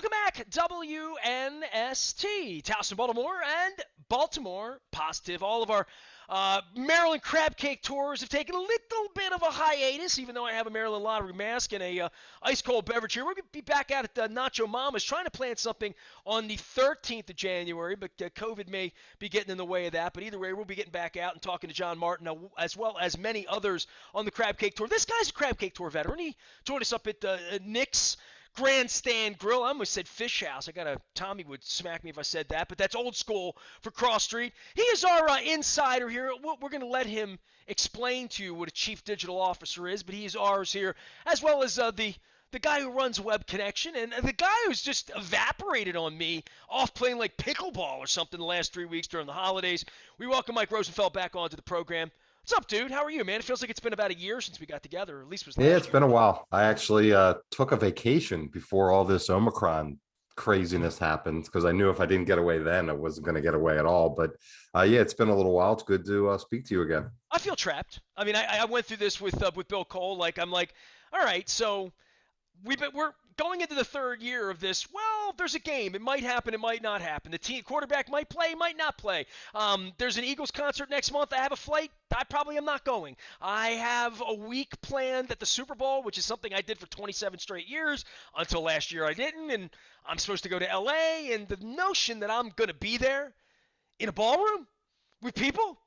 Welcome back, WNST, Towson, Baltimore, and Baltimore Positive. All of our Maryland crab cake tours have taken a little bit of a hiatus, even though I have a Maryland Lottery mask and a ice cold beverage here. We're going to be back out at the Nacho Mama's trying to plan something on the 13th of January, but COVID may be getting in the way of that. But either way, we'll be getting back out and talking to John Martin, as well as many others on the crab cake tour. This guy's a crab cake tour veteran. He joined us up at Nick's Grandstand Grill. I almost said Fish House. Tommy would smack me if I said that, but that's old school for Cross Street. He is our insider here. We're going to let him explain to you what a chief digital officer is, but he's ours here, as well as the guy who runs Web Connection, and the guy who's just evaporated on me off playing like pickleball or something the last 3 weeks during the holidays. We welcome Mike Rosenfeld back onto the program. What's up, dude? How are you, man? It feels like it's been about a year since we got together, or at least it was last Yeah, year. it's been a while. I actually took a vacation before all this Omicron craziness happened because I knew if I didn't get away then, I wasn't going to get away at all. But yeah, it's been a little while. It's good to speak to you again. I feel trapped. I mean, I went through this with Bill Cole. Like, I'm like, all right, so we're going into the third year of this. Well, there's a game. It might happen. It might not happen. The team quarterback might play, might not play. There's an Eagles concert next month. I have a flight. I probably am not going. I have a week planned at the Super Bowl, which is something I did for 27 straight years until last year I didn't. And I'm supposed to go to L.A. And the notion that I'm going to be there in a ballroom with people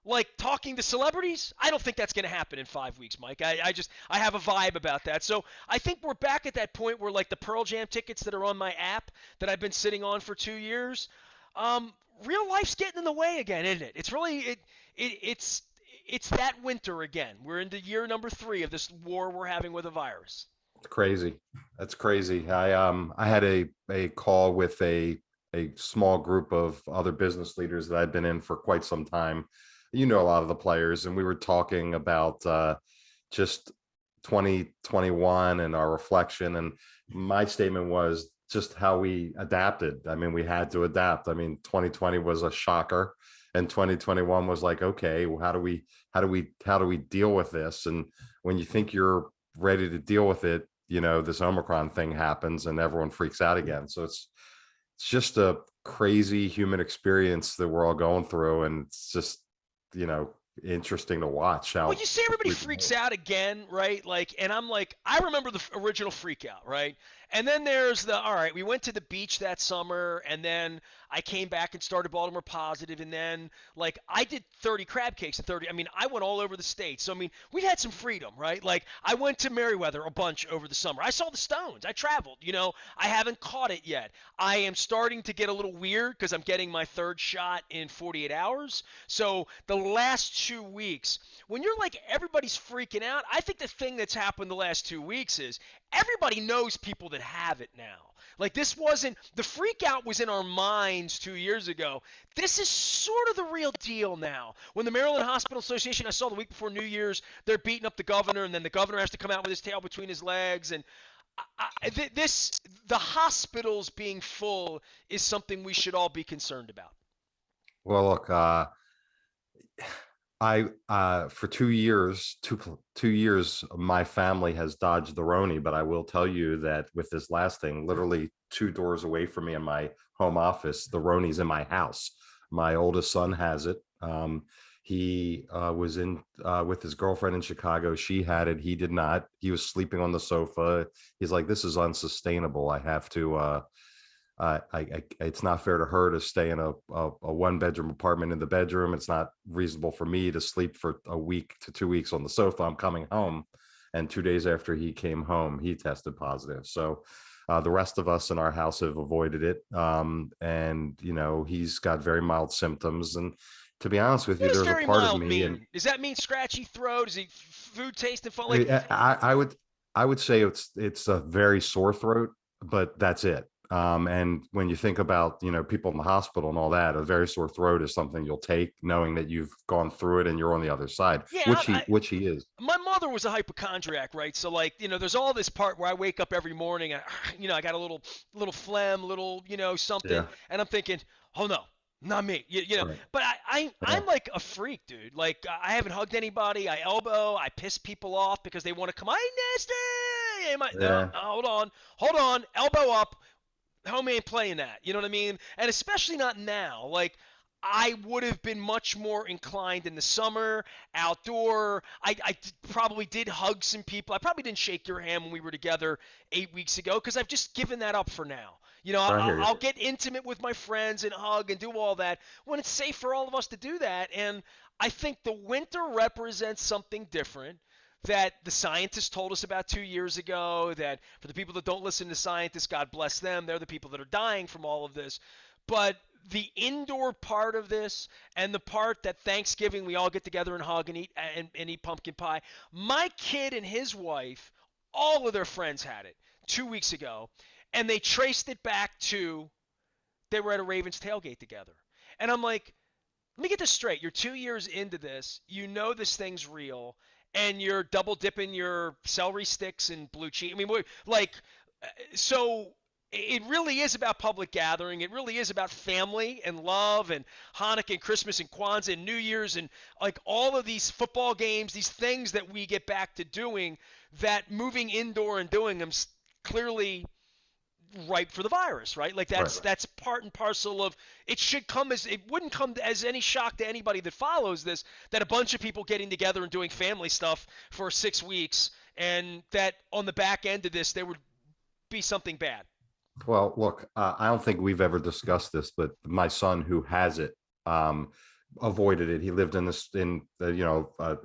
like talking to celebrities, I don't think that's going to happen in 5 weeks, Mike. I have a vibe about that. So I think we're back at that point where, like, the Pearl Jam tickets that are on my app that I've been sitting on for 2 years, real life's getting in the way again, isn't it? It's really it's that winter again. We're into year number 3 of this war we're having with a virus. It's crazy. That's crazy. I had a call with a small group of other business leaders that I'd been in for quite some time. You know, a lot of the players, and we were talking about just 2021 and our reflection. And my statement was just how we adapted. I mean, we had to adapt. I mean, 2020 was a shocker, and 2021 was like, okay, well, how do we deal with this? And when you think you're ready to deal with it, you know, this Omicron thing happens and everyone freaks out again. So it's just a crazy human experience that we're all going through, and it's just, you know, interesting to watch how. Well, you see everybody freaks out again, right? Like, and I'm like, I remember the original freak out, right? And then there's all right, we went to the beach that summer, and then I came back and started Baltimore Positive, and then, like, I did 30 crab cakes and 30. I mean, I went all over the state. So, I mean, we had some freedom, right? Like, I went to Merriweather a bunch over the summer. I saw the Stones. I traveled, you know. I haven't caught it yet. I am starting to get a little weird because I'm getting my third shot in 48 hours. So, the last 2 weeks, when you're like, everybody's freaking out, I think the thing that's happened the last 2 weeks is everybody knows people that have it now. Like, this wasn't – the freak out was in our minds 2 years ago. This is sort of the real deal now. When the Maryland Hospital Association, I saw the week before New Year's, they're beating up the governor, and then the governor has to come out with his tail between his legs. And the hospitals being full is something we should all be concerned about. Well, look, I for 2 years, 2 years, my family has dodged the Roni, but I will tell you that with this last thing, literally 2 doors away from me in my home office, the Roni's in my house. My oldest son has it. He was in with his girlfriend in Chicago. She had it. He did not. He was sleeping on the sofa. He's like, this is unsustainable. I have to. It's not fair to her to stay in a 1-bedroom apartment in the bedroom. It's not reasonable for me to sleep for a week to 2 weeks on the sofa. I'm coming home. And 2 days after he came home, he tested positive. So the rest of us in our house have avoided it. And, you know, he's got very mild symptoms. And to be honest with you, there's a part of me. Mean? And does that mean scratchy throat? Does he food taste and fun? Like, I would say it's a very sore throat, but that's it. And when you think about, you know, people in the hospital and all that, a very sore throat is something you'll take knowing that you've gone through it and you're on the other side, yeah, which he is. My mother was a hypochondriac, right? So, like, you know, there's all this part where I wake up every morning and, you know, I got a little phlegm, you know, something. Yeah. And I'm thinking, oh no, not me, you know. Right. But I'm like a freak, dude. Like, I haven't hugged anybody. I elbow. I piss people off because they want to come. Hey, Nestor! No, hold on. Elbow up. homie ain't playing that. You know what I mean? And especially not now. Like, I would have been much more inclined in the summer, outdoor. Probably did hug some people. I probably didn't shake your hand when we were together 8 weeks ago because I've just given that up for now. You know, I hear you. I'll get intimate with my friends and hug and do all that when it's safe for all of us to do that. And I think the winter represents something different that the scientists told us about 2 years ago. That for the people that don't listen to scientists, God bless them, they're the people that are dying from all of this. But the indoor part of this and the part that Thanksgiving we all get together and hug and eat pumpkin pie. My kid and his wife, all of their friends had it 2 weeks ago, and they traced it back to they were at a Ravens tailgate together. And I'm like, let me get this straight. You're 2 years into this. You know this thing's real, and you're double dipping your celery sticks and blue cheese. I mean, like, so it really is about public gathering. It really is about family and love and Hanukkah and Christmas and Kwanzaa and New Year's and like all of these football games, these things that we get back to doing. That moving indoor and doing them clearly ripe for the virus, right? Like Right. that's part and parcel of it. Should come as it wouldn't come as any shock to anybody that follows this that a bunch of people getting together and doing family stuff for 6 weeks, and that on the back end of this there would be something bad. Well, look, I don't think we've ever discussed this, but my son who has it um, avoided it. He lived in this in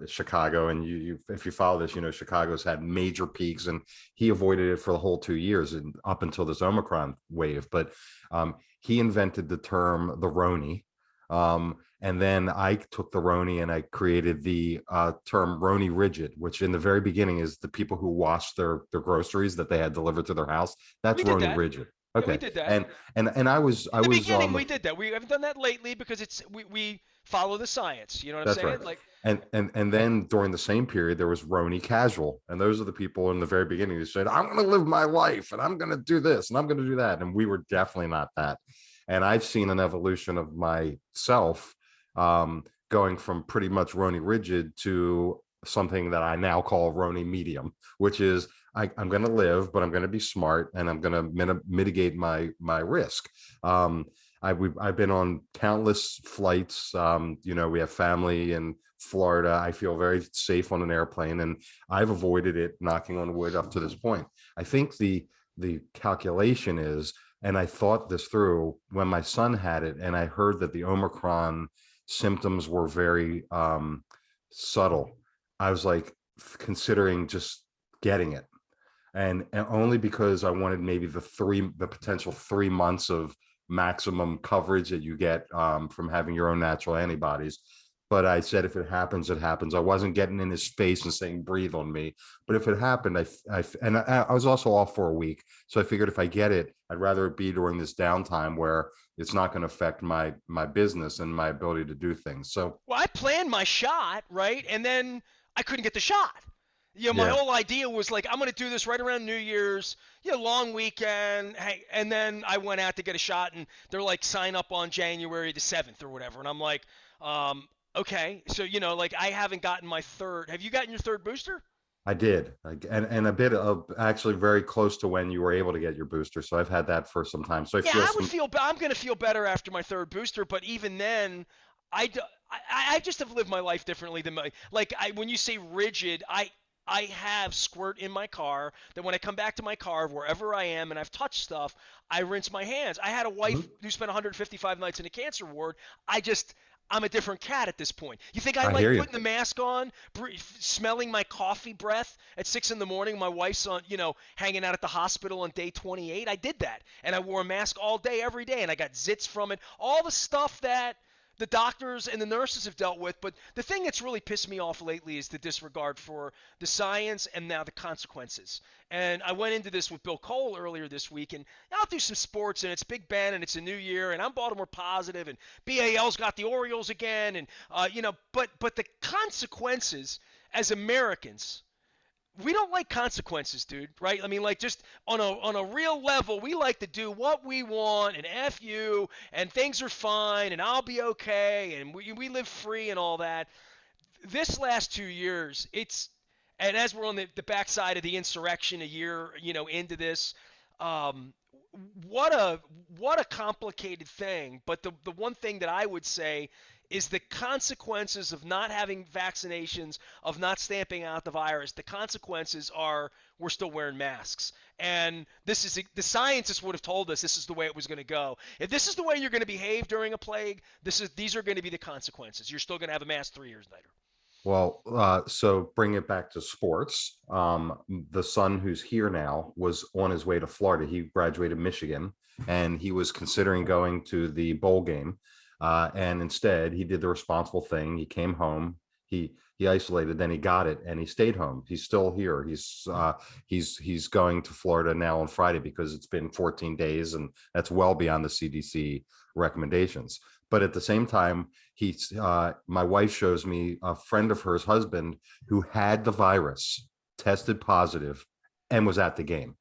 Chicago, and if you follow this, Chicago's had major peaks, and he avoided it for the whole 2 years and up until this Omicron wave. But he invented the term the Roni. And then I took the Roni and I created the term Roni Rigid, which in the very beginning is the people who wash their groceries that they had delivered to their house. That's We did Roni that. Rigid. Yeah, we Okay. did that. And I was In I the was beginning, we did that. We haven't done that lately because we follow the science. You know what I'm that's right. saying? Like, And then during the same period there was Roni Casual, and those are the people in the very beginning who said, I'm going to live my life and I'm going to do this and I'm going to do that, and we were definitely not that. And I've seen an evolution of myself, going from pretty much Roni Rigid to something that I now call Roni Medium, which is I'm going to live, but I'm going to be smart and I'm going to mitigate my risk. I've been on countless flights. We have family in Florida. I feel very safe on an airplane, and I've avoided it, knocking on wood, up to this point. I think the calculation is, and I thought this through when my son had it, and I heard that the Omicron symptoms were very subtle. I was like considering just getting it, and only because I wanted maybe the potential 3 months of maximum coverage that you get from having your own natural antibodies. But I said, if it happens, it happens. I wasn't getting in his face and saying, breathe on me. But if it happened, I was also off for a week. So I figured if I get it, I'd rather it be during this downtime where it's not going to affect my business and my ability to do things. So, well, I planned my shot, right? And then I couldn't get the shot. My yeah. whole idea was like, I'm going to do this right around New Year's, long weekend. Hey, and then I went out to get a shot, and they're like, sign up on January the 7th or whatever. And I'm like, okay. So, like I haven't gotten my third. Have you gotten your third booster? I did, and a bit of actually very close to when you were able to get your booster. So I've had that for some time. So I Yeah, feel I would some. feel. I'm going to feel better after my third booster, but even then, I, d- I just have lived my life differently than when you say rigid, I have squirt in my car that when I come back to my car wherever I am and I've touched stuff, I rinse my hands. I had a wife Mhm. who spent 155 nights in a cancer ward. I'm a different cat at this point. You think I I hear like you. putting the mask on, smelling my coffee breath at 6 in the morning? My wife's on, hanging out at the hospital on day 28. I did that, and I wore a mask all day, every day, and I got zits from it. All the stuff that the doctors and the nurses have dealt with. But the thing that's really pissed me off lately is the disregard for the science and now the consequences. And I went into this with Bill Cole earlier this week, and I'll do some sports, and it's Big Ben, and it's a new year, and I'm Baltimore positive, and BAL's got the Orioles again, and but the consequences as Americans, we don't like consequences, dude, right? I mean, like, just on a real level, we like to do what we want and F you, and things are fine, and I'll be okay, and we live free and all that. This last 2 years, and as we're on the backside of the insurrection a year, into this, um, what a what a complicated thing. But the one thing that I would say is the consequences of not having vaccinations, of not stamping out the virus. The consequences are we're still wearing masks. And this is the scientists would have told us this is the way it was going to go. If this is the way you're going to behave during a plague, these are going to be the consequences. You're still going to have a mask 3 years later. Well, so bring it back to sports. The son who's here now was on his way to Florida. He graduated Michigan, and he was considering going to the bowl game. And instead, he did the responsible thing. He came home. He isolated. Then he got it, and he stayed home. He's still here. He's going to Florida now on Friday because it's been 14 days, and that's well beyond the CDC recommendations. But at the same time, my wife shows me a friend of hers husband who had the virus, tested positive, and was at the game.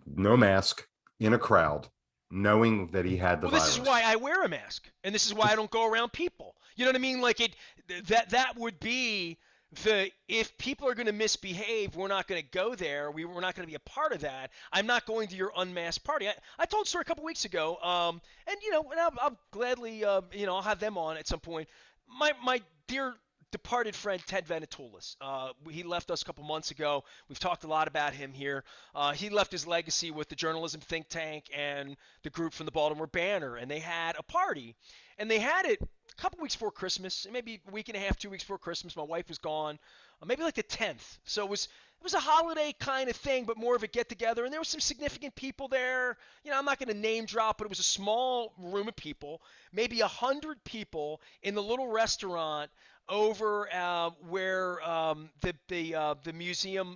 No mask, in a crowd, knowing that he had the Well, this is why virus. I wear a mask, and this is why I don't go around people. You know what I mean? Like that would be the if people are going to misbehave, we're not going to go there. We're not going to be a part of that. I'm not going to your unmasked party. I told a story a couple weeks ago, and and I'll gladly, I'll have them on at some point. My dear departed friend Ted Venetoulis. He left us a couple months ago. We've talked a lot about him here. He left his legacy with the journalism think tank and the group from the Baltimore Banner, and they had a party, and they had it a couple weeks before Christmas, maybe a week and a half, 2 weeks before Christmas. My wife was gone, maybe like the 10th. So it was a holiday kind of thing, but more of a get together. And there were some significant people there. I'm not going to name drop, but it was a small room of people, maybe 100 people in the little restaurant over where the museum,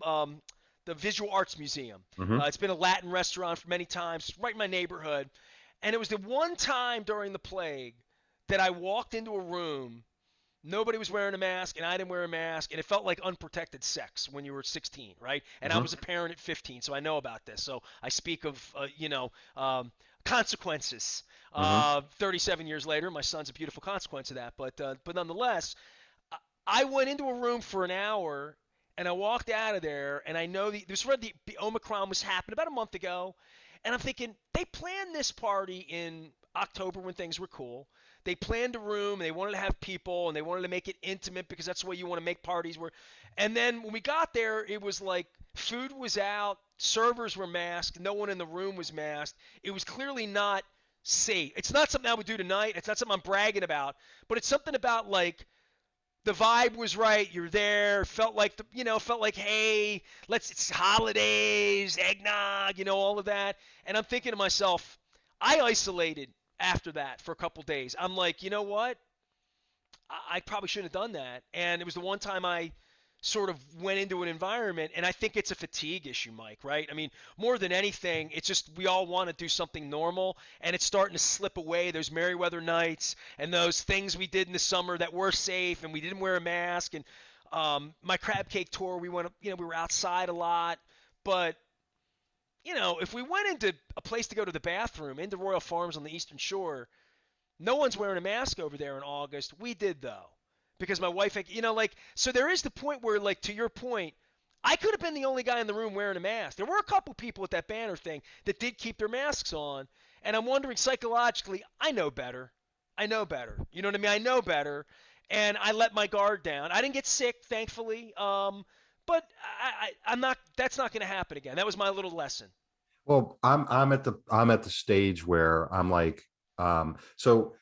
the Visual Arts Museum. Mm-hmm. It's been a Latin restaurant for many times, right in my neighborhood. And it was the one time during the plague that I walked into a room. Nobody was wearing a mask, and I didn't wear a mask, and it felt like unprotected sex when you were 16, right? And I Mm-hmm. was a parent at 15, so I know about this. So I speak of, consequences. Mm-hmm. 37 years later, my son's a beautiful consequence of that. But nonetheless, I went into a room for an hour, and I walked out of there, and I know this where the Omicron was happening about a month ago, and I'm thinking they planned this party in October when things were cool. They planned a room, and they wanted to have people, and they wanted to make it intimate because that's the way you want to make parties. And then when we got there, it was like food was out, servers were masked, no one in the room was masked. It was clearly not safe. It's not something I would do tonight. It's not something I'm bragging about, but it's something about like the vibe was right. You're there. Felt like, hey, it's holidays, eggnog, all of that. And I'm thinking to myself, I isolated after that for a couple days. I'm like, you know what? I probably shouldn't have done that. And it was the one time I sort of went into an environment, and I think it's a fatigue issue, Mike, right? I mean, more than anything, it's just we all want to do something normal, and it's starting to slip away. Those Merryweather nights and those things we did in the summer that were safe, and we didn't wear a mask. And my crab cake tour, we went, we were outside a lot, but if we went into a place to go to the bathroom, into Royal Farms on the Eastern Shore, no one's wearing a mask over there in August. We did though, because my wife, so there is the point where, like, to your point, I could have been the only guy in the room wearing a mask. There were a couple people at that banner thing that did keep their masks on, and I'm wondering psychologically, I know better. I know better. You know what I mean? I know better, and I let my guard down. I didn't get sick, thankfully, but I'm not. That's not going to happen again. That was my little lesson. Well, I'm at the stage where I'm like, so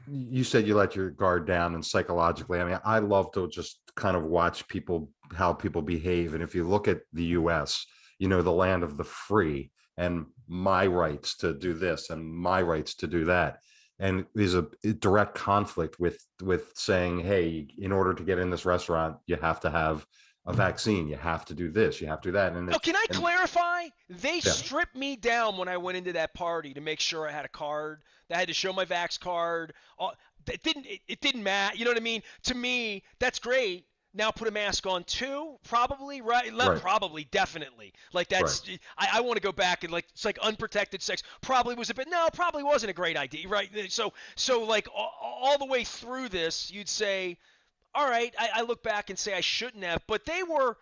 you said you let your guard down, and psychologically, I mean, I love to just kind of watch people, how people behave. And if you look at the US, the land of the free, and my rights to do this and my rights to do that, and there's a direct conflict with saying, hey, in order to get in this restaurant, you have to have a vaccine, you have to do this, you have to do that. And No, it can I and clarify? They yeah. stripped me down when I went into that party to make sure I had a card. I had to show my Vax card. It didn't matter. You know what I mean? To me, that's great. Now put a mask on too, probably, right? Not Right. probably, definitely. Like Right. I want to go back and, like, it's like unprotected sex. Probably was a bit. No, probably wasn't a great idea, right? So like all the way through this, you'd say, all right, I look back and say I shouldn't have, but they were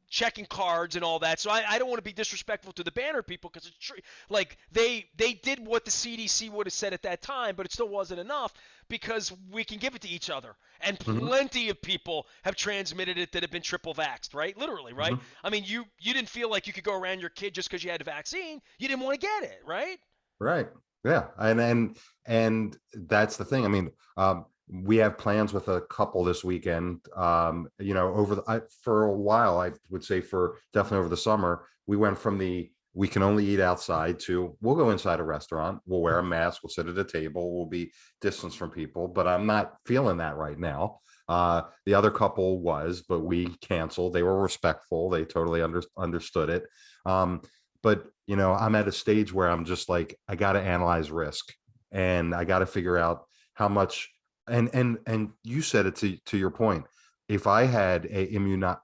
checking cards and all that. So I don't want to be disrespectful to the banner people because it's true. Like they did what the CDC would have said at that time, but it still wasn't enough because we can give it to each other. And Hmm. plenty of people have transmitted it that have been triple vaxxed, right? Literally, right? Hmm. I mean, you didn't feel like you could go around your kid just because you had a vaccine. You didn't want to get it, right? Right. Yeah. And that's the thing. I mean, we have plans with a couple this weekend. For a while, I would say for definitely over the summer, we went from the we can only eat outside to we'll go inside a restaurant, we'll wear a mask, we'll sit at a table, we'll be distanced from people. But I'm not feeling that right now. The other couple was, but we canceled. They were respectful. They totally understood it. But I'm at a stage where I'm just like, I got to analyze risk, and I got to figure out how much. And you said it to your point. If I had a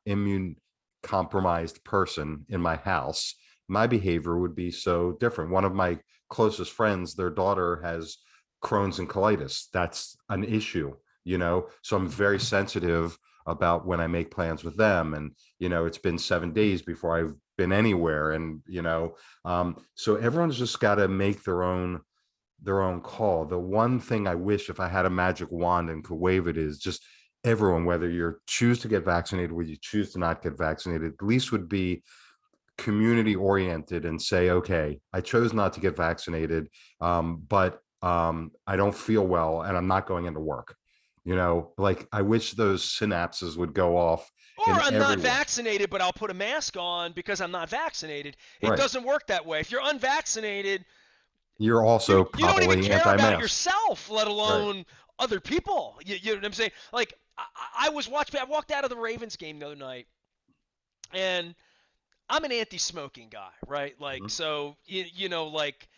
immune compromised person in my house, my behavior would be so different. One of my closest friends, their daughter has Crohn's and colitis. That's an issue. So I'm very sensitive about when I make plans with them. And it's been 7 days before I've been anywhere. And so everyone's just got to make their own call. The one thing I wish, if I had a magic wand and could wave it, is just everyone, whether you choose to get vaccinated, whether you choose to not get vaccinated, at least would be community oriented and say, okay, I chose not to get vaccinated, but I don't feel well and I'm not going into work. Like I wish those synapses would go off Or in I'm not everyone. vaccinated, but I'll put a mask on because I'm not vaccinated. It Right. doesn't work that way. If you're unvaccinated, You're you also you don't even probably care about anti-mask. yourself, let Right. alone other people. You know what I'm saying? Like I was watching. I walked out of the Ravens game the other night, and I'm an anti-smoking guy, right? Like Mhm. so, like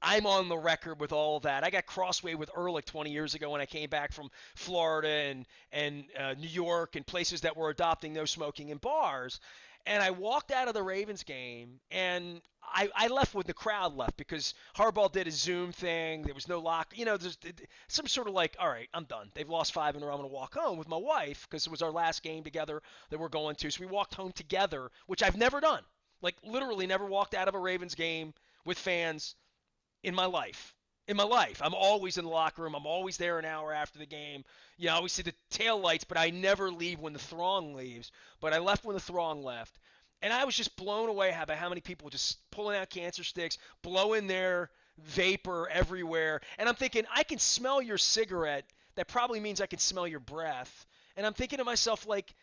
I'm on the record with all of that. I got crossway with Ehrlich 20 years ago when I came back from Florida and New York and places that were adopting no smoking in bars. And I walked out of the Ravens game and I left when the crowd left because Harbaugh did a Zoom thing. There was no lock. There's some sort of like, all right, I'm done. They've lost 5 in a row. I'm going to walk home with my wife because it was our last game together that we're going to. So we walked home together, which I've never done. Like literally never walked out of a Ravens game with fans in my life. In my life, I'm always in the locker room. I'm always there an hour after the game. I always see the tail lights, but I never leave when the throng leaves. But I left when the throng left. And I was just blown away by how many people just pulling out cancer sticks, blowing their vapor everywhere. And I'm thinking, I can smell your cigarette. That probably means I can smell your breath. And I'm thinking to myself, like,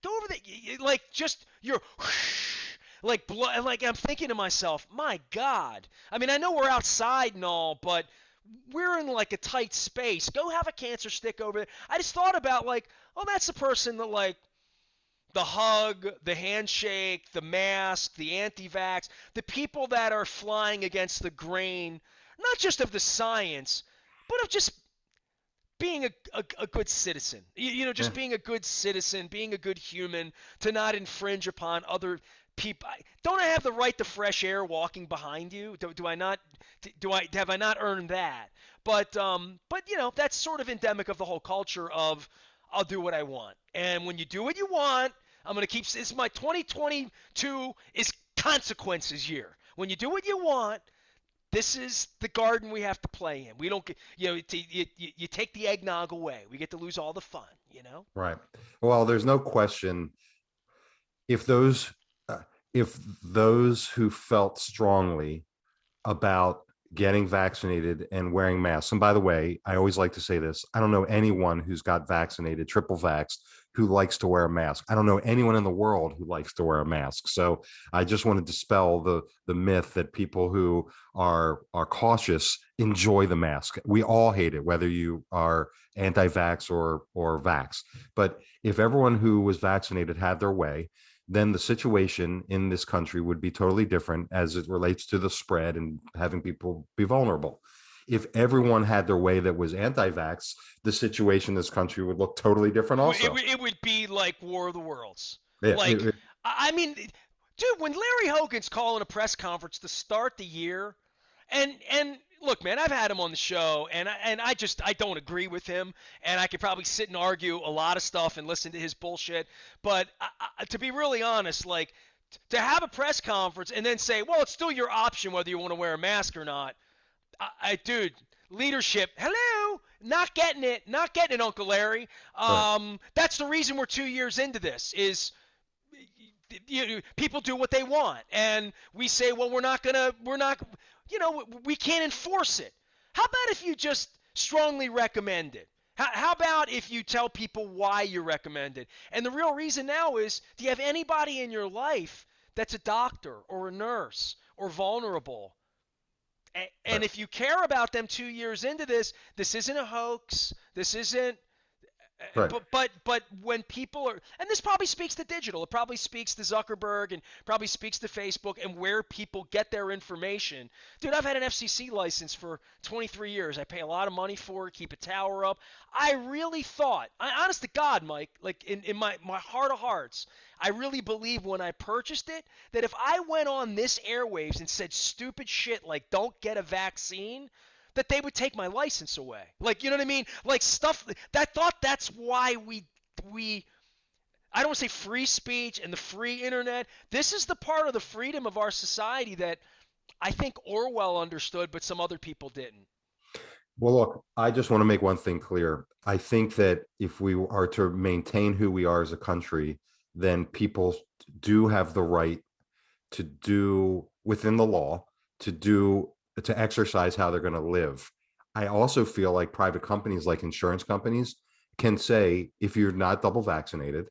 go over the, like, just your like blood. Like I'm thinking to myself, my God. I mean, I know we're outside and all, but we're in like a tight space. Go have a cancer stick over there. I just thought about like, oh, that's the person that like the hug, the handshake, the mask, the anti-vax, the people that are flying against the grain, not just of the science, but of just being a good citizen. Yeah. Just being a good citizen, being a good human, to not infringe upon other people. Don't I have the right to fresh air walking behind you? Do I not? Do I have I not earned that? But that's sort of endemic of the whole culture of I'll do what I want. And when you do what you want, I'm gonna keep. This is my 2022 is consequences year. When you do what you want, this is the garden we have to play in. We don't get, you take the eggnog away. We get to lose all the fun. Right. Well, there's no question if those uh, if those who felt strongly about getting vaccinated and wearing masks. And by the way, I always like to say this. I don't know anyone who's got vaccinated, triple vaxxed, who likes to wear a mask. I don't know anyone in the world who likes to wear a mask. So I just want to dispel the myth that people who are cautious enjoy the mask. We all hate it, whether you are anti-vax or vax. But if everyone who was vaccinated had their way, then the situation in this country would be totally different as it relates to the spread and having people be vulnerable. If everyone had their way that was anti-vax, the situation in this country would look totally different also. It would be like War of the Worlds. Yeah, Like, I mean, dude, when Larry Hogan's calling a press conference to start the year, and look, man, I've had him on the show, and I don't agree with him, and I could probably sit and argue a lot of stuff and listen to his bullshit. But to be really honest, like to have a press conference and then say, well, it's still your option whether you want to wear a mask or not. Dude, leadership. Hello, not getting it, Uncle Larry. Right. That's the reason we're 2 years into this. People do what they want, and we say, well, we're not, we can't enforce it. How about if you just strongly recommend it? How about if you tell people why you recommend it? And the real reason now is, do you have anybody in your life that's a doctor or a nurse or vulnerable? And Right. if you care about them 2 years into this, this isn't a hoax. This isn't Right. but when people are, and this probably speaks to digital, it probably speaks to Zuckerberg and probably speaks to Facebook and where people get their information. Dude, I've had an FCC license for 23 years. I pay a lot of money for it, keep a tower up. I really thought, honest to God, Mike, like in my heart of hearts, I really believe when I purchased it that if I went on this airwaves and said stupid shit like don't get a vaccine, that they would take my license away. Like, you know what I mean? Like stuff that thought that's why we I don't want to say free speech and the free internet. This is the part of the freedom of our society that I think Orwell understood, but some other people didn't. Well, look, I just want to make one thing clear. I think that if we are to maintain who we are as a country, then people do have the right to do within the law to do to exercise how they're going to live. I also feel like private companies like insurance companies can say if you're not double vaccinated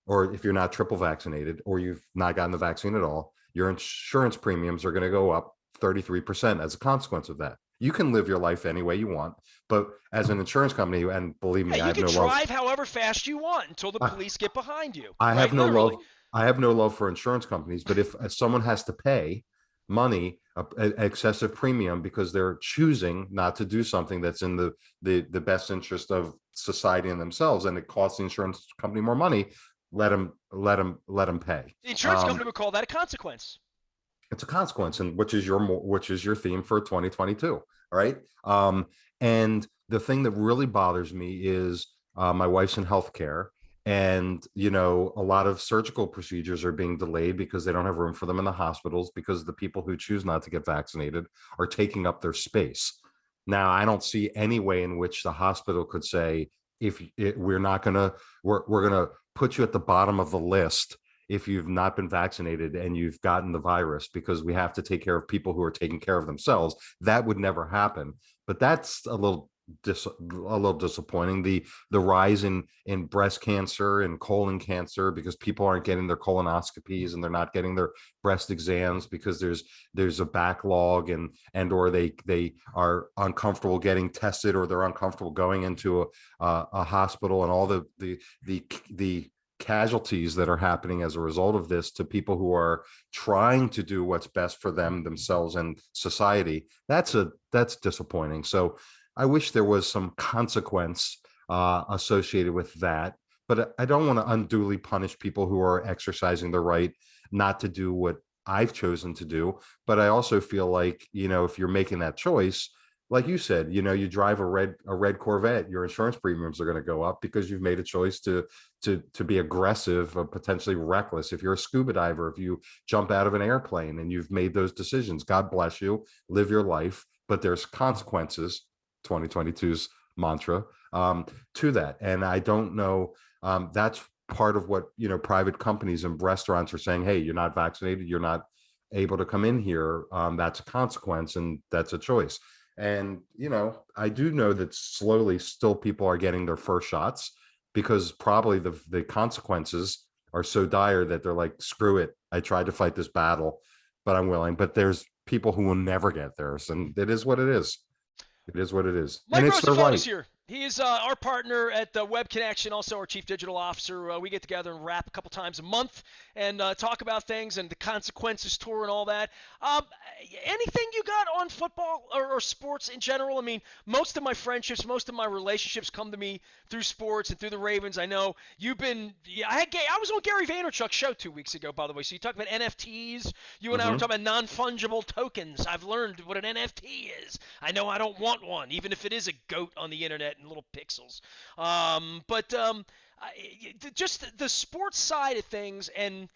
or if you're not triple vaccinated or you've not gotten the vaccine at all, your insurance premiums are going to go up 33% as a consequence of that. You can live your life any way you want, but as an insurance company, and believe Yeah, me, I you have can no love. drive however fast you want until the I, police get behind you, I right? have no Literally. love. I have no love for insurance companies, but if someone has to pay money, excessive premium because they're choosing not to do something that's in the best interest of society and themselves, and it costs the insurance company more money, let them pay. The insurance Um, company would call that a consequence. it's a consequence, and which is your theme for 2022, right? And the thing that really bothers me is my wife's in healthcare, and a lot of surgical procedures are being delayed because they don't have room for them in the hospitals because the people who choose not to get vaccinated are taking up their space. Now, I don't see any way in which the hospital could say, if it, we're not gonna we're gonna put you at the bottom of the list if you've not been vaccinated and you've gotten the virus, because we have to take care of people who are taking care of themselves. That would never happen. But that's a little disappointing. The rise in breast cancer and colon cancer because people aren't getting their colonoscopies and they're not getting their breast exams because there's a backlog, or they are uncomfortable getting tested, or they're uncomfortable going into a hospital, and all the casualties that are happening as a result of this to people who are trying to do what's best for them, themselves, and society. That's disappointing. So I wish there was some consequence associated with that, but I don't want to unduly punish people who are exercising the right not to do what I've chosen to do. But I also feel like, if you're making that choice, like you said, you drive a red Corvette, your insurance premiums are going to go up because you've made a choice to be aggressive or potentially reckless. If you're a scuba diver, if you jump out of an airplane and you've made those decisions, God bless you, live your life, but there's consequences, 2022's mantra, to that. And I don't know, that's part of what, private companies and restaurants are saying, hey, you're not vaccinated, you're not able to come in here. That's a consequence and that's a choice. And, I do know that slowly still people are getting their first shots because probably the consequences are so dire that they're like, screw it. I tried to fight this battle, but I'm willing. But there's people who will never get theirs. And it is what it is. It is what it is. And Mike it's their Rosenfeld is right. here. He is our partner at the Web Connection, also our chief digital officer. We get together and rap a couple times a month and talk about things and the consequences tour and all that. Anything you got on football or sports in general? I mean, most of my friendships, most of my relationships come to me through sports and through the Ravens. I know you've been. Yeah, I was on Gary Vaynerchuk's show 2 weeks ago, by the way. So you talked about NFTs. You and I were Hmm. talking about non-fungible tokens. I've learned what an NFT is. I know I don't want one, even if it is a goat on the internet in little pixels. Just the sports side of things and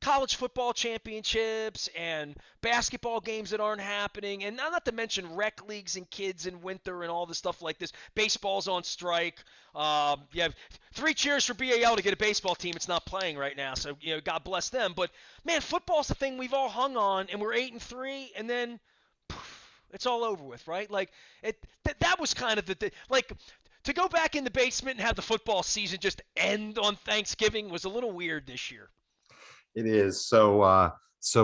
college football championships and basketball games that aren't happening, and not to mention rec leagues and kids in winter and all this stuff like this. Baseball's on strike. You have three cheers for BAL to get a baseball team. It's not playing right now, so God bless them. But man, football's the thing we've all hung on, and we're 8-3, and then poof, it's all over with, right? Like that was kind of like to go back in the basement and have the football season just end on Thanksgiving was a little weird this year. It is. So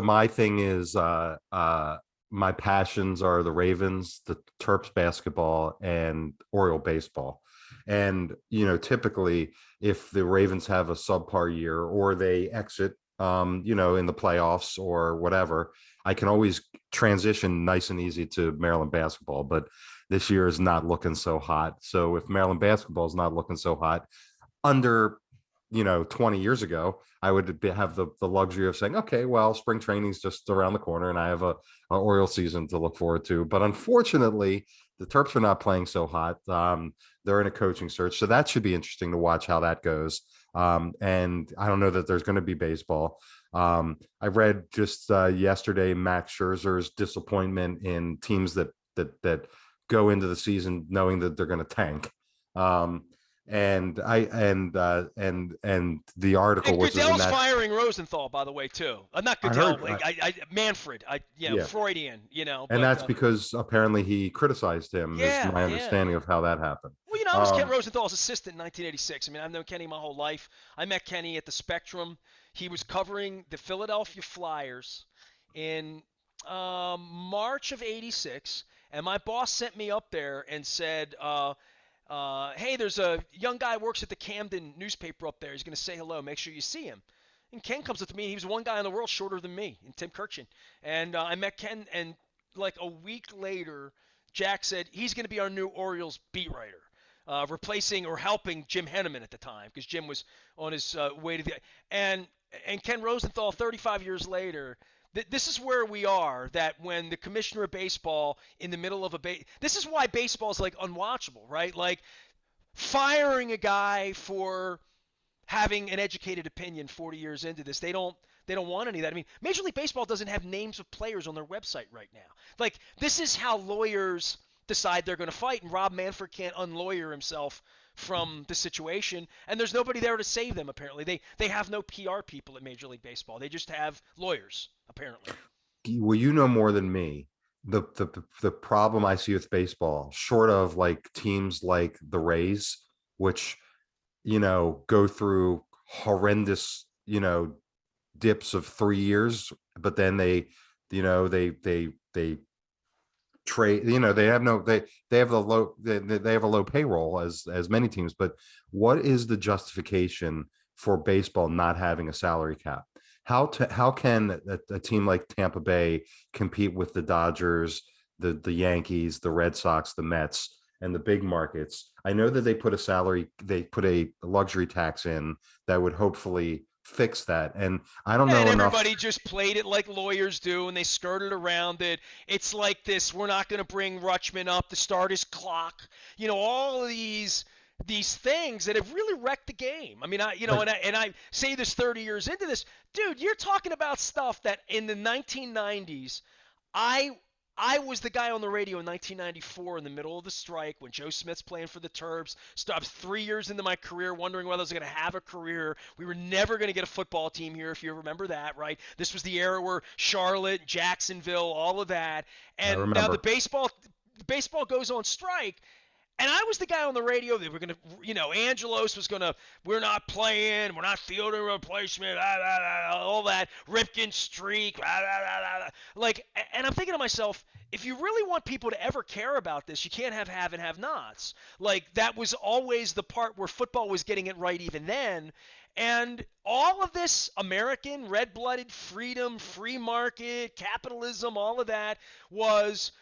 my thing is, my passions are the Ravens, the Terps basketball, and Oriole baseball. And typically, if the Ravens have a subpar year or they exit, in the playoffs or whatever, I can always transition nice and easy to Maryland basketball. But this year is not looking so hot. So if Maryland basketball is not looking so hot, under 20 years ago, I would have the luxury of saying, okay, well, spring training's just around the corner and I have a Oriole season to look forward to. But unfortunately, the Terps are not playing so hot. They're in a coaching search, so that should be interesting to watch how that goes. And I don't know that there's going to be baseball. I read just yesterday Max Scherzer's disappointment in teams that go into the season knowing that they're going to tank. Um, and the article, And which is in Goodell's that, firing Rosenthal, by the way, too. Not I Goodell, heard, Manfred. yeah, Freudian, and but that's because apparently he criticized him, is yeah, my yeah. understanding of how that happened. Well, I was Ken Um, Rosenthal's assistant in 1986. I mean, I've known Kenny my whole life. I met Kenny at the Spectrum. He was covering the Philadelphia Flyers in March of '86, and my boss sent me up there and said, "Hey, there's a young guy who works at the Camden newspaper up there. He's going to say hello. Make sure you see him." And Ken comes up to me. He was one guy in the world shorter than me, and Tim Kirchin. And I met Ken, and like a week later, Jack said he's going to be our new Orioles beat writer, replacing or helping Jim Henneman at the time because Jim was on his way to the and and Ken Rosenthal 35 years later. This is where we are. That when the commissioner of baseball in the middle of this is why baseball is like unwatchable, right? Like firing a guy for having an educated opinion 40 years into this. They don't want any of that. I mean, Major League Baseball doesn't have names of players on their website right now. Like this is how lawyers decide they're going to fight, and Rob Manfred can't unlawyer himself from the situation, and there's nobody there to save them. Apparently, they have no PR people at Major League Baseball. They just have lawyers. Apparently, well, you know more than me. The problem I see with baseball, short of like teams like the Rays, which go through horrendous dips of 3 years, but then they trade, they have no they have the low they have a low payroll as many teams. But what is the justification for baseball not having a salary cap? How can a team like Tampa Bay compete with the Dodgers, the Yankees, the Red Sox, the Mets, and the big markets? I know that they put a luxury tax in that would hopefully fix that, and I don't and know enough. everybody just played it like lawyers do, and they skirted around it. It's like this: we're not going to bring Rutschman up to start his clock. All of these things that have really wrecked the game. I mean, But and I say this 30 years into this, dude. You're talking about stuff that in the 1990s, I I was the guy on the radio in 1994 in the middle of the strike when Joe Smith's playing for the Terps. Stopped 3 years into my career wondering whether I was going to have a career. We were never going to get a football team here, if you remember that, right? This was the era where Charlotte, Jacksonville, all of that. I And now the remember. baseball goes on strike, And I was the guy on the radio that we're going to, Angelos was going to, we're not playing, we're not fielding replacement, all that, Ripken streak, like, and I'm thinking to myself, if you really want people to ever care about this, you can't have and have nots. Like, that was always the part where football was getting it right even then. And all of this American, red blooded freedom, free market, capitalism, all of that was,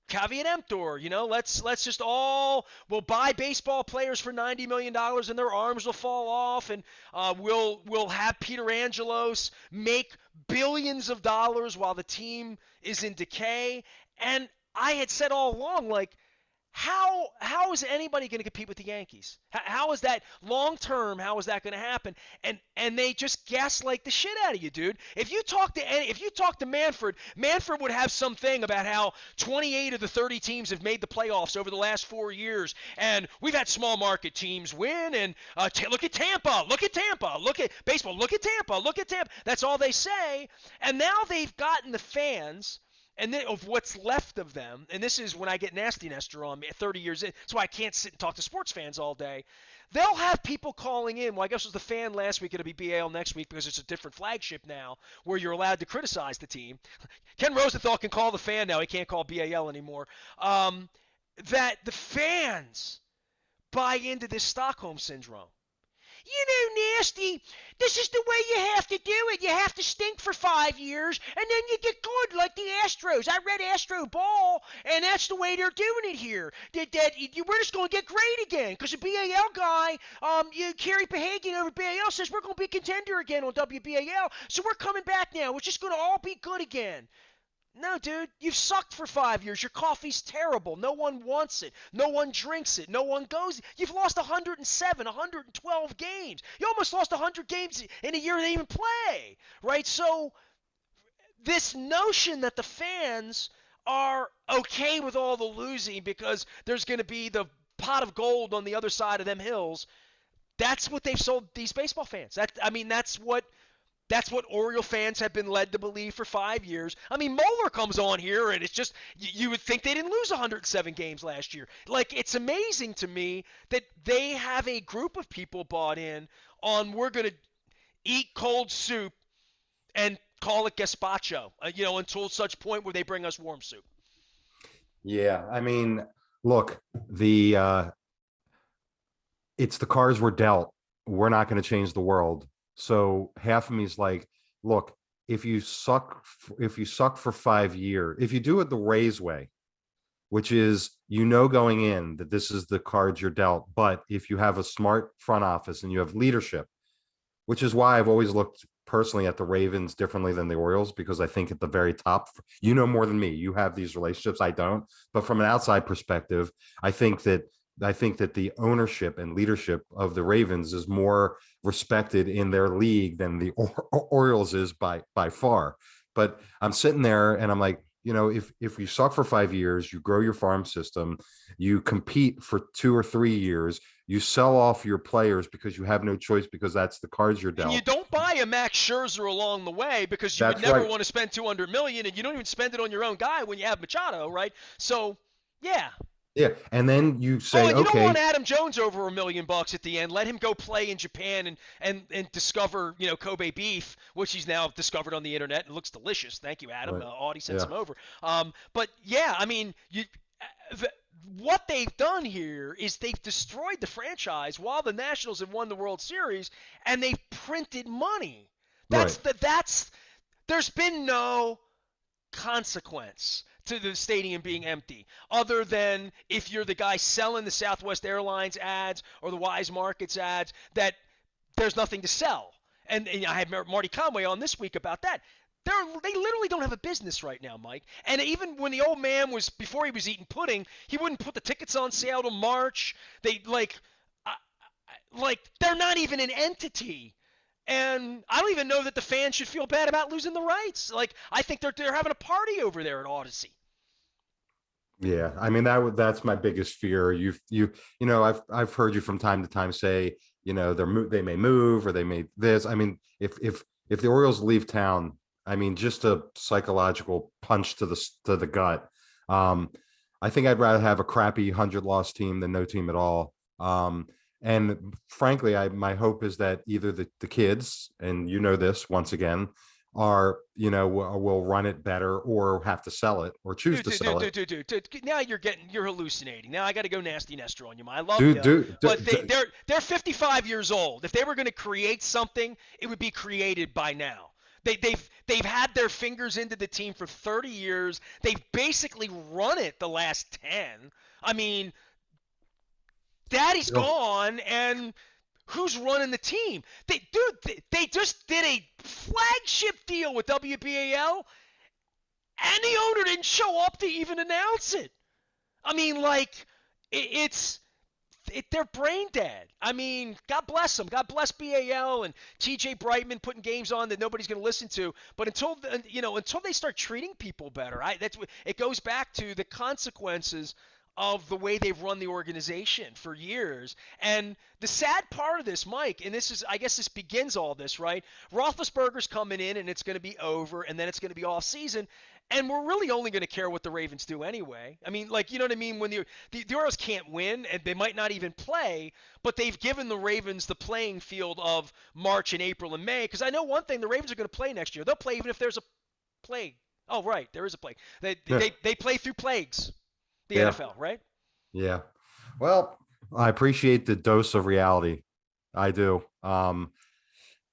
caveat emptor, let's just we'll buy baseball players for $90 million and their arms will fall off, and we'll have Peter Angelos make billions of dollars while the team is in decay. And I had said all along, like, how is anybody going to compete with the Yankees? How is that long term? How is that going to happen? And they just gaslight the shit out of you, dude. If you talk to Manfred, Manfred would have something about how 28 of the 30 teams have made the playoffs over the last 4 years, and we've had small market teams win. And look at Tampa, look at baseball, look at Tampa. That's all they say. And now they've gotten the fans, and then of what's left of them, and this is when I get nasty Nestor on me 30 years in, that's why I can't sit and talk to sports fans all day. They'll have people calling in. Well, I guess it was the fan last week. It'll be BAL next week because it's a different flagship now where you're allowed to criticize the team. Ken Rosenfeld can call the fan now. He can't call BAL anymore. That the fans buy into this Stockholm syndrome. Nasty, this is the way you have to do it. You have to stink for 5 years, and then you get good like the Astros. I read Astro Ball, and that's the way they're doing it here. We're just going to get great again because the BAL guy, Kerry Pahagian over BAL, says we're going to be a contender again on WBAL, so we're coming back now. It's just going to all be good again. No, dude, you've sucked for 5 years. Your coffee's terrible. No one wants it. No one drinks it. No one goes. You've lost 107, 112 games. You almost lost 100 games in a year they didn't even play, right? So this notion that the fans are okay with all the losing because there's going to be the pot of gold on the other side of them hills, that's what they've sold these baseball fans. That's what Oriole fans have been led to believe for 5 years. I mean, Moeller comes on here, and it's just, you would think they didn't lose 107 games last year. Like, it's amazing to me that they have a group of people bought in on we're going to eat cold soup and call it gazpacho, until such point where they bring us warm soup. Yeah, I mean, look, it's the cards we're dealt. We're not going to change the world. So half of me is like, look, if you suck for 5 years, if you do it the Rays way, which is, going in that this is the cards you're dealt, but if you have a smart front office and you have leadership, which is why I've always looked personally at the Ravens differently than the Orioles, because I think at the very top, more than me, you have these relationships, I don't. But from an outside perspective, I think that the ownership and leadership of the Ravens is more respected in their league than the Orioles is by far. But I'm sitting there and I'm like, if you suck for 5 years, you grow your farm system, you compete for 2 or 3 years, you sell off your players because you have no choice because that's the cards you're dealt. And you don't buy a Max Scherzer along the way because you would never want to spend $200 million, and you don't even spend it on your own guy when you have Machado, right? So, yeah. Yeah, and then you say, and you don't want Adam Jones over $1 million at the end. Let him go play in Japan and discover, Kobe beef, which he's now discovered on the internet. It looks delicious. Thank you, Adam. Right. Audie sent some over. But yeah, I mean, what they've done here is they've destroyed the franchise while the Nationals have won the World Series, and they've printed money. There's been no consequence to the stadium being empty, other than if you're the guy selling the Southwest Airlines ads or the Wise Markets ads, that there's nothing to sell. And I had Marty Conway on this week about that. They literally don't have a business right now, Mike. And even when the old man before he was eating pudding, he wouldn't put the tickets on sale till March. They're not even an entity. And I don't even know that the fans should feel bad about losing the rights. Like, I think they're having a party over there at Odyssey. Yeah, I mean that's my biggest fear. I've heard you from time to time say, they may move or they may this. I mean, if the Orioles leave town, I mean, just a psychological punch to the gut. I think I'd rather have a crappy 100 loss team than no team at all. And frankly, my hope is that either the kids, and you know this once again, are will run it better or have to sell it or choose Dude, to dude, sell dude, it. dude, dude, dude, dude. Now you're hallucinating. Now I got to go nasty Nestor on you. I love Do you, do, do, but do they're 55 years old. If they were going to create something, it would be created by now. They've had their fingers into the team for 30 years. They've basically run it the last 10. I mean, Daddy's gone, and who's running the team? They just did a flagship deal with WBAL, and the owner didn't show up to even announce it. I mean, like, it's they're brain dead. I mean, God bless them. God bless BAL and TJ Brightman putting games on that nobody's going to listen to. But until they start treating people better, it goes back to the consequences of the way they've run the organization for years. And the sad part of this, Mike, and I guess this begins all this, right? Roethlisberger's coming in, and it's going to be over, and then it's going to be off season. And we're really only going to care what the Ravens do anyway. I mean, like, you know what I mean? When the Orioles can't win, and they might not even play, but they've given the Ravens the playing field of March and April and May. Because I know one thing: the Ravens are going to play next year. They'll play even if there's a plague. Oh, right, there is a plague. They yeah, they they play through plagues. The yeah, NFL, right? yeah. Well, I appreciate the dose of reality. I do.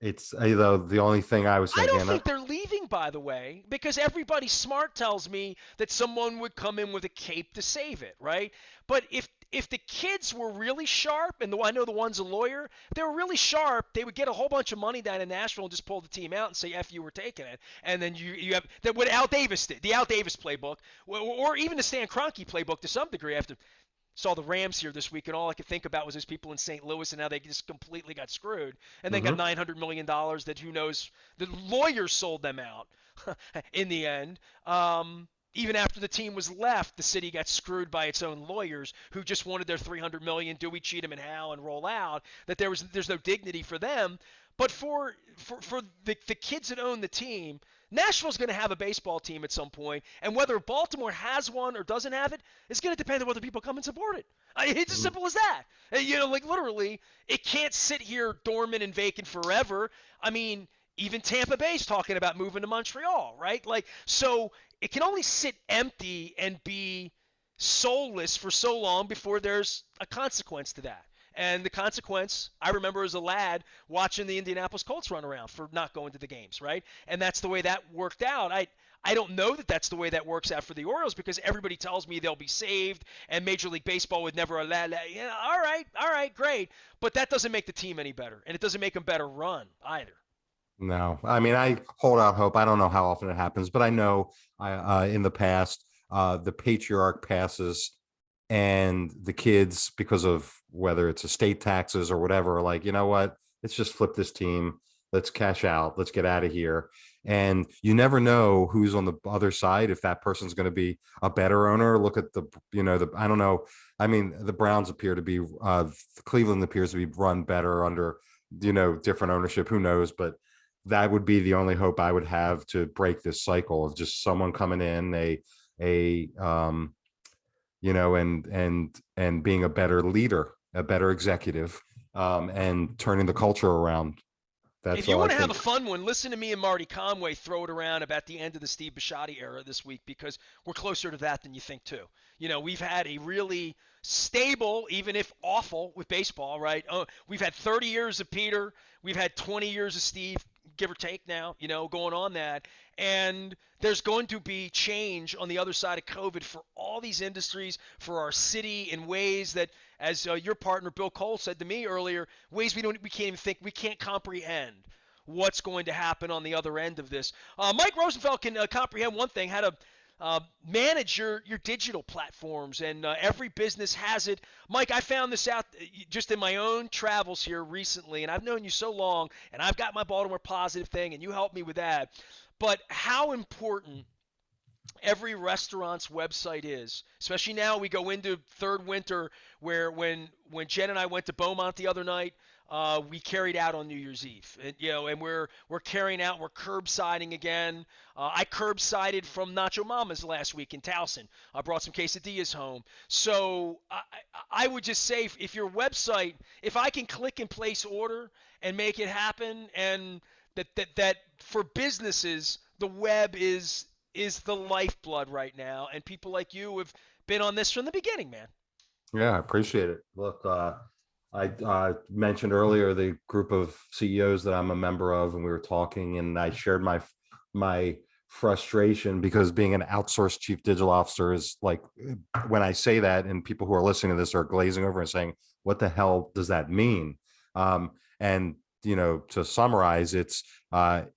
It's the only thing I was I don't thinking. think they're leaving, by the way, because everybody smart tells me that someone would come in with a cape to save it, right? But if the kids were really sharp, and I know the one's a lawyer, if they were really sharp, they would get a whole bunch of money down in Nashville and just pull the team out and say, "F you, we're taking it." And then you have that what Al Davis did, the Al Davis playbook, or even the Stan Kroenke playbook to some degree after saw the Rams here this week, and all I could think about was those people in St. Louis and how they just completely got screwed, and then got Hmm. $900 million that who knows the lawyers sold them out in the end. Even after the team was left, the city got screwed by its own lawyers who just wanted their $300 million, do we cheat them and how, and roll out. That there's no dignity for them, but for the kids that own the team. Nashville's going to have a baseball team at some point, and whether Baltimore has one or doesn't have it is going to depend on whether people come and support it. It's as Hmm. simple as that. Like literally, it can't sit here dormant and vacant forever. I mean, even Tampa Bay's talking about moving to Montreal, right? Like, so it can only sit empty and be soulless for so long before there's a consequence to that. And the consequence, I remember as a lad watching the Indianapolis Colts run around for not going to the games, right? And that's the way that worked out. I don't know that that's the way that works out for the Orioles because everybody tells me they'll be saved and Major League Baseball would never allow. Yeah, all right, great. But that doesn't make the team any better, and it doesn't make them better run either. No, I mean, I hold out hope. I don't know how often it happens, but I know in the past, the patriarch passes and the kids, because of whether it's estate taxes or whatever, are like, you know what, let's just flip this team. Let's cash out. Let's get out of here. And you never know who's on the other side. If that person's going to be a better owner, look at I don't know. I mean, the Browns appear to be, Cleveland appears to be run better under, different ownership. Who knows? But that would be the only hope I would have to break this cycle of just someone coming in, a and being a better leader, a better executive, and turning the culture around. If That's you all I want to have a think. fun one, listen to me and Marty Conway throw it around about the end of the Steve Bisciotti era this week because we're closer to that than you think too. We've had a really stable, even if awful, with baseball, right? We've had 30 years of Peter, we've had 20 years of Steve, give or take now, going on that. And there's going to be change on the other side of COVID for all these industries, for our city in ways that, as your partner Bill Cole said to me earlier, ways we can't even think, we can't comprehend what's going to happen on the other end of this. Mike Rosenfeld can comprehend one thing: how to manage your digital platforms, and every business has it. Mike, I found this out just in my own travels here recently, and I've known you so long, and I've got my Baltimore Positive thing, and you helped me with that. But how important every restaurant's website is, especially now we go into third winter, where when Jen and I went to Beaumont the other night, we carried out on New Year's Eve. And we're carrying out. We're curbsiding again. I curbsided from Nacho Mama's last week in Towson. I brought some quesadillas home. So I would just say, if your website, if I can click and place order and make it happen, and that for businesses, the web is the lifeblood right now, and people like you have been on this from the beginning, man. Yeah, I appreciate it. Look, I mentioned earlier the group of CEOs that I'm a member of, and we were talking, and I shared my frustration because being an outsourced chief digital officer is like, when I say that, and people who are listening to this are glazing over and saying, "What the hell does that mean?" And to summarize, it's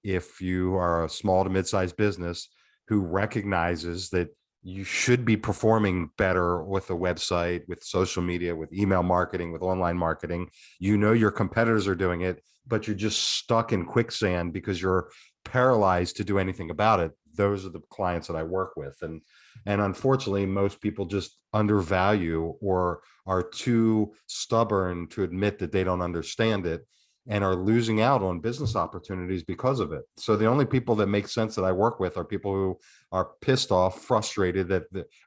if you are a small to mid-sized business who recognizes that you should be performing better with a website, with social media, with email marketing, with online marketing. Your competitors are doing it, but you're just stuck in quicksand because you're paralyzed to do anything about it. Those are the clients that I work with. And unfortunately, most people just undervalue or are too stubborn to admit that they don't understand it and are losing out on business opportunities because of it. So the only people that make sense that I work with are people who are pissed off, frustrated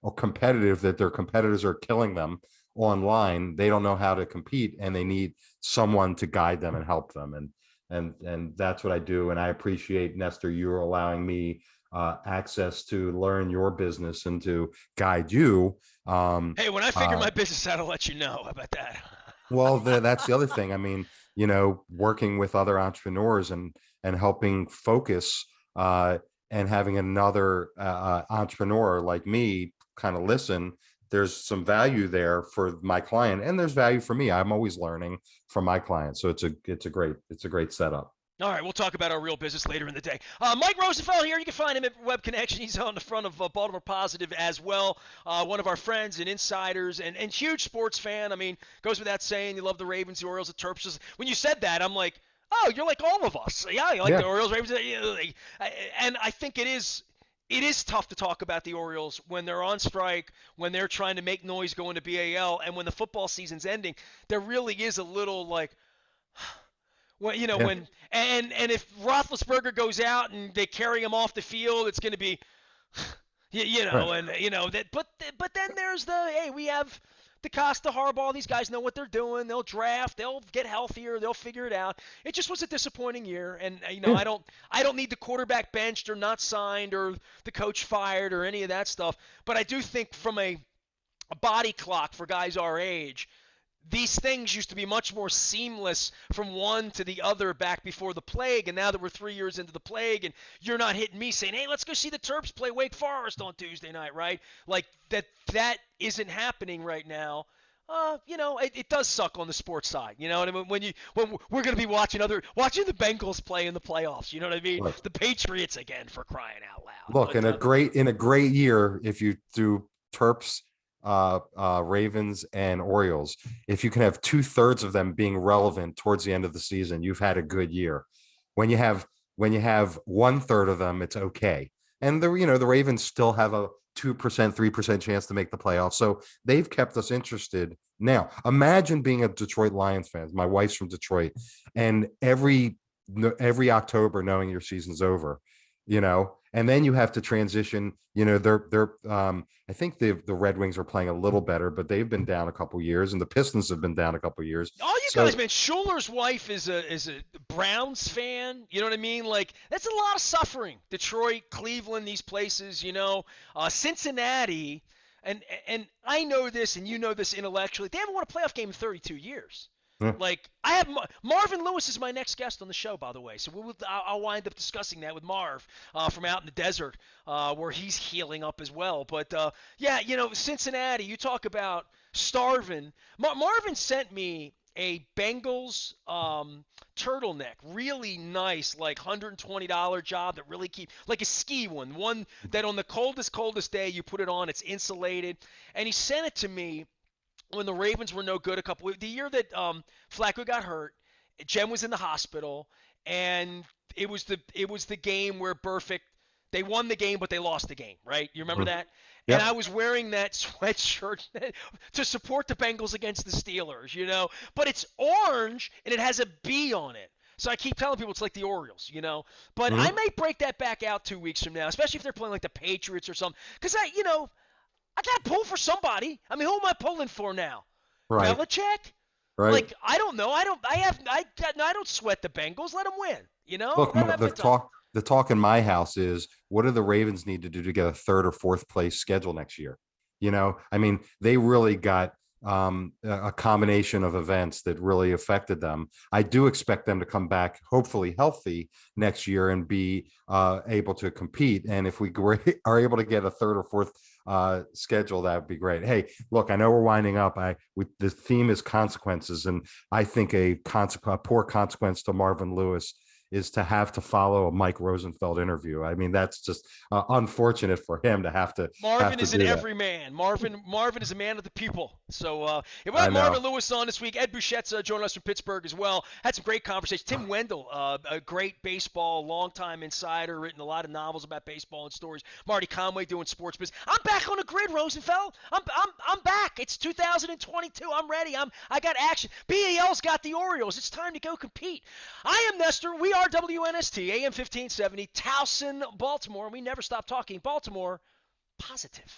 or competitive, that their competitors are killing them online. They don't know how to compete, and they need someone to guide them and help them. And that's what I do. And I appreciate, Nestor, you allowing me access to learn your business and to guide you. Hey, when I figure uh, my business out, I'll let you know. How about that? well, that's the other thing. I mean, working with other entrepreneurs and helping focus, and having another entrepreneur like me kind of listen. There's some value there for my client, and there's value for me. I'm always learning from my clients, so it's a great setup. All right, we'll talk about our real business later in the day. Mike Rosenfeld here. You can find him at Web Connection. He's on the front of Baltimore Positive as well. One of our friends and insiders, and huge sports fan. I mean, goes without saying, you love the Ravens, the Orioles, the Terps. When you said that, I'm like, oh, you're like all of us. Yeah, you like the Yeah, Orioles, Ravens. And I think it is tough to talk about the Orioles when they're on strike, when they're trying to make noise going to BAL, and when the football season's ending. There really is a little like, when yeah, and if Roethlisberger goes out and they carry him off the field, it's going to be, right. and that. But then there's the, hey, we have DeCosta, Harbaugh. These guys know what they're doing. They'll draft. They'll get healthier. They'll figure it out. It just was a disappointing year, and Yeah, I don't need the quarterback benched or not signed or the coach fired or any of that stuff. But I do think from a body clock for guys our age, these things used to be much more seamless from one to the other back before the plague, and now that we're 3 years into the plague, and you're not hitting me saying, hey, let's go see the Terps play Wake Forest on Tuesday night, right? Like that isn't happening right now. It does suck on the sports side. You know what I mean? When we're going to be watching the Bengals play in the playoffs. You know what I mean? look, The Patriots again, for crying out loud. look, But in a great year, if you do Terps, Ravens, and Orioles, if you can have two-thirds of them being relevant towards the end of the season, you've had a good year. When you have when you have one-third of them, it's okay. And the Ravens still have a 2%, 3% chance to make the playoffs. So they've kept us interested. Now, imagine being a Detroit Lions fan. My wife's from Detroit, and every October knowing your season's over, and then you have to transition. They're I think the Red Wings are playing a little better, but they've been down a couple years, and the Pistons have been down a couple years. all you guys, So man, Schuler's wife is a Browns fan. You know what I mean? Like, that's a lot of suffering. Detroit, Cleveland, these places. Cincinnati, and I know this, and you know this intellectually. They haven't won a playoff game in 32 years. yeah, Like, I have Marvin Lewis is my next guest on the show, by the way. So I'll wind up discussing that with Marv from out in the desert, where he's healing up as well. But yeah, Cincinnati. You talk about starving. Marvin sent me a Bengals turtleneck, really nice, like $120 job that really keep like a ski one that on the coldest day you put it on, it's insulated, and he sent it to me when the Ravens were no good the year that Flacco got hurt. Jen was in the hospital, and it was the game where Burfict They won the game, but they lost the game, right? You remember Mhm. that? And I Yep. was wearing that sweatshirt to support the Bengals against the Steelers, But it's orange and it has a B on it. So I keep telling people it's like the Orioles. But I Mhm. might break that back out 2 weeks from now, especially if they're playing like the Patriots or something. Because I got to pull for somebody. I mean, who am I pulling for now? Right. Belichick? Right. Like, I don't know. I don't sweat the Bengals. Let them win. Look, Let them have a the good time. talk in my house is, what do the Ravens need to do to get a third or fourth place schedule next year? I mean, they really got a combination of events that really affected them. I do expect them to come back, hopefully healthy next year, and be able to compete. And if we are able to get a third or fourth schedule, that would be great. Hey, look, I know we're winding up. The theme is consequences, and I think a poor consequence to Marvin Lewis is to have to follow a Mike Rosenfeld interview. I mean, that's just unfortunate for him to have Marvin to is an do that. everyman. Marvin is a man of the people. So we'll I have Marvin know. Lewis on this week. Ed Bouchette's joined us from Pittsburgh as well. Had some great conversations. Tim Wendell, a great baseball, longtime insider, written a lot of novels about baseball and stories. Marty Conway doing sports business. I'm back on the grid, Rosenfeld. I'm back. It's 2022. I'm ready. I got action. BAL's got the Orioles. It's time to go compete. I am Nestor. We are WNST AM 1570 Towson, Baltimore. And we never stop talking Baltimore positive.